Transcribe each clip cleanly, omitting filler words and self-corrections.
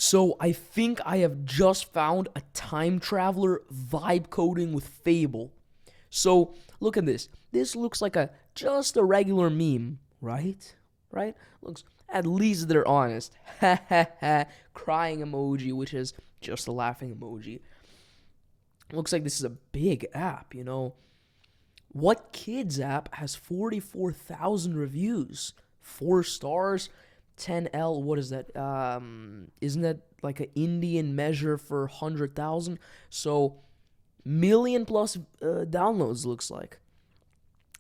So I think I have just found a time traveler vibe coding with Fable. So look at this. This looks like a just a regular meme, right? Right? Looks at least they're honest. Ha ha ha. Crying emoji, which is just a laughing emoji. Looks like this is a big app, you know. What Kids app has 44,000 reviews? 4 stars, 10L. What is that? Isn't that like an Indian measure for 100,000? So, million plus downloads looks like.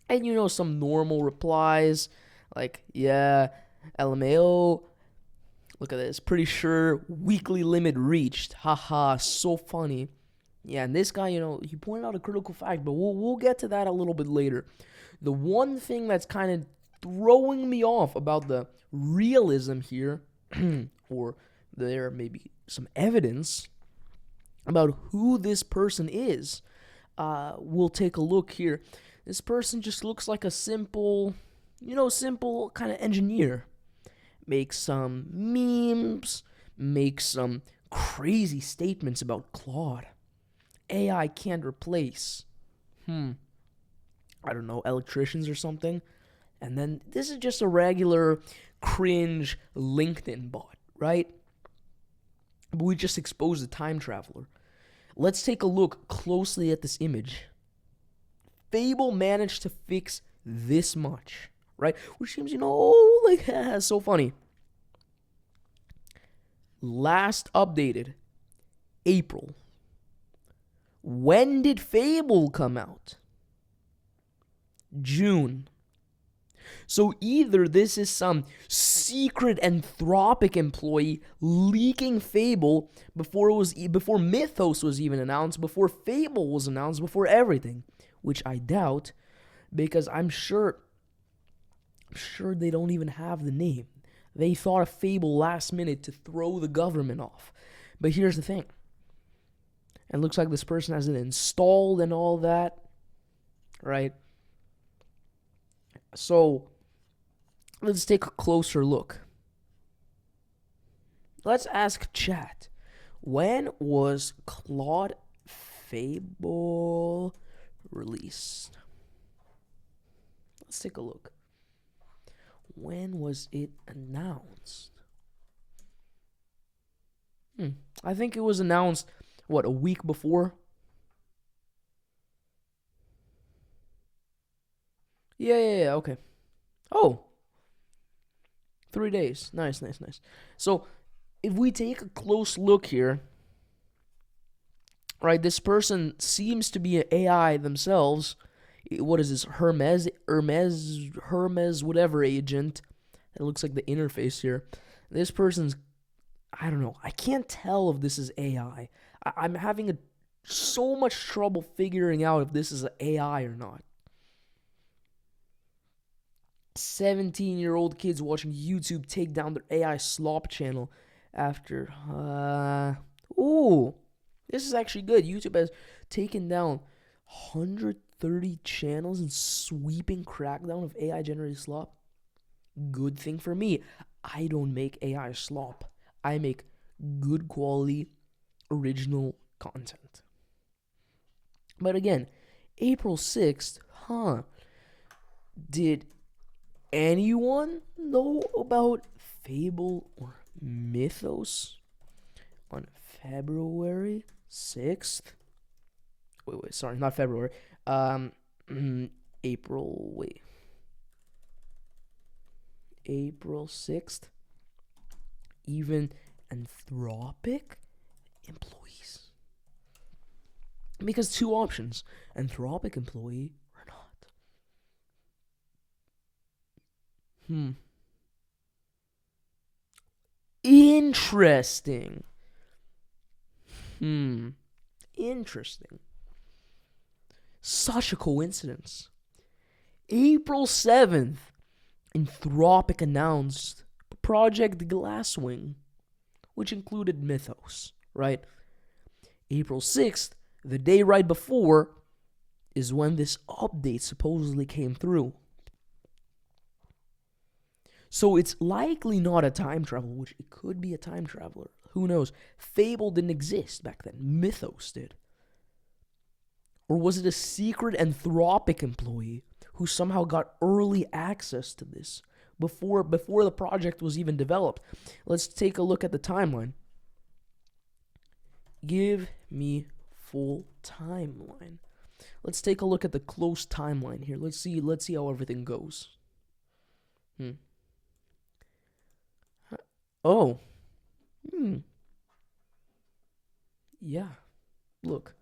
And you know, some normal replies like, yeah, LMAO. Look at this. Pretty sure weekly limit reached. Haha, so funny. Yeah, and this guy, you know, he pointed out a critical fact, but we'll get to that a little bit later. The one thing that's kind of throwing me off about the realism here, or there may be some evidence about who this person is. We'll take a look here. This person just looks like a simple kind of engineer. Makes some memes, makes some crazy statements about Claude. AI can't replace, I don't know, electricians or something. And then this is just a regular cringe LinkedIn bot, right? But we just exposed a time traveler. Let's take a look closely at this image. Fable managed to fix this much, right? Which seems, like, so funny. Last updated, April. When did Fable come out? June. So either this is some secret Anthropic employee leaking Fable before Mythos was even announced, before Fable was announced, before everything, which I doubt, because I'm sure they don't even have the name. They thought of Fable last minute to throw the government off. But here's the thing. It looks like this person has it installed and all that, right? So, let's take a closer look. Let's ask chat. When was Claude Fable released? Let's take a look. When was it announced? I think it was announced, a week before? Yeah, okay. Oh, 3 days. Nice. So, if we take a close look here, right, this person seems to be an AI themselves. What is this? Hermes, whatever agent. It looks like the interface here. This person's, I don't know. I can't tell if this is AI. I'm having so much trouble figuring out if this is an AI or not. 17-year-old kids watching YouTube take down their AI slop channel after. This is actually good. YouTube has taken down 130 channels in sweeping crackdown of AI generated slop. Good thing for me. I don't make AI slop. I make good quality original content. But again, April 6th, did anyone know about Fable or Mythos on February 6th? Wait, sorry, not February. April 6th. Even Anthropic employees. Because 2 options, Anthropic employee or not. Interesting. Interesting. Such a coincidence. April 7th, Anthropic announced Project Glasswing, which included Mythos, right? April 6th, the day right before, is when this update supposedly came through. So it's likely not a time travel, which it could be a time traveler. Who knows? Fable didn't exist back then. Mythos did. Or was it a secret Anthropic employee who somehow got early access to this before the project was even developed? Let's take a look at the timeline. Give me full timeline. Let's take a look at the close timeline here. Let's see how everything goes. Oh. Yeah. Look.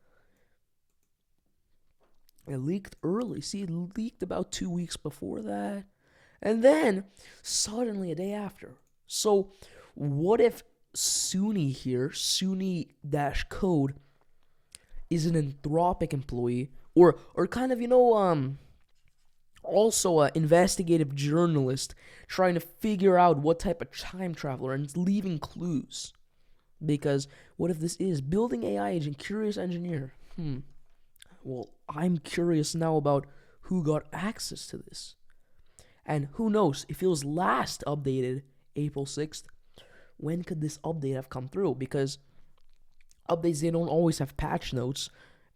It leaked early. See, it leaked about 2 weeks before that. And then, suddenly, a day after. So, what if Suni here, Suni-Code, is an Anthropic employee, or kind of, also an investigative journalist trying to figure out what type of time traveler and leaving clues. Because what if this is building AI agent, curious engineer? Well, I'm curious now about who got access to this. And who knows, if it was last updated April 6th, when could this update have come through? Because updates, they don't always have patch notes,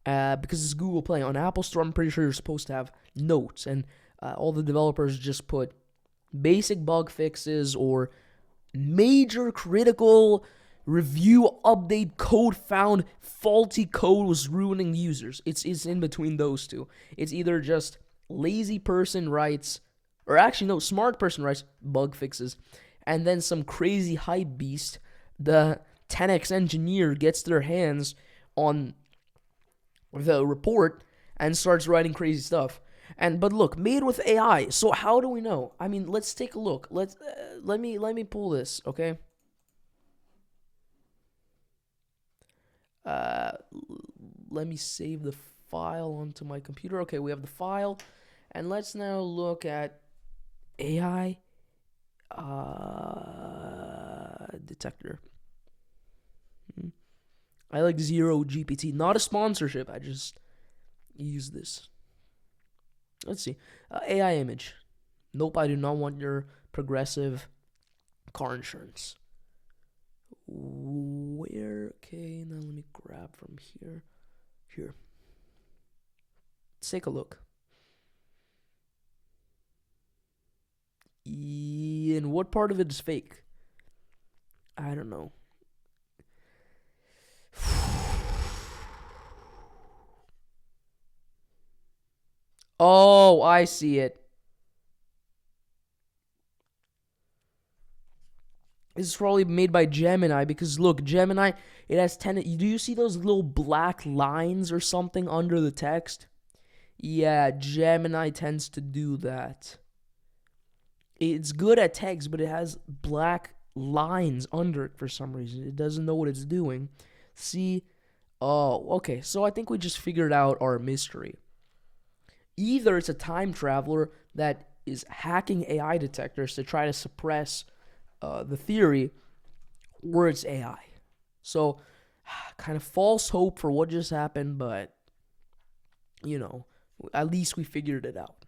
because it's Google Play. On Apple Store, I'm pretty sure you're supposed to have notes, and all the developers just put basic bug fixes or major critical review update code found, faulty code was ruining users. It's in between those two. It's either just lazy person writes, or actually no, smart person writes bug fixes, and then some crazy hype beast, the 10x engineer, gets their hands on the report and starts writing crazy stuff. But look, made with AI. So how do we know? I mean, let's take a look. Let me pull this, okay? Let me save the file onto my computer. Okay, we have the file, and let's now look at AI detector. I like Zero GPT, not a sponsorship. I just use this. Let's see, AI image. Nope, I do not want your Progressive car insurance. Where? Okay, now let me grab from here. Here. Let's take a look. And what part of it is fake? I don't know. Oh, I see it. This is probably made by Gemini, because look, Gemini, it has do you see those little black lines or something under the text? Yeah, Gemini tends to do that. It's good at text, but it has black lines under it for some reason. It doesn't know what it's doing. See? Oh, okay. So I think we just figured out our mystery. Either it's a time traveler that is hacking AI detectors to try to suppress the theory, or it's AI. So, kind of false hope for what just happened, but, at least we figured it out.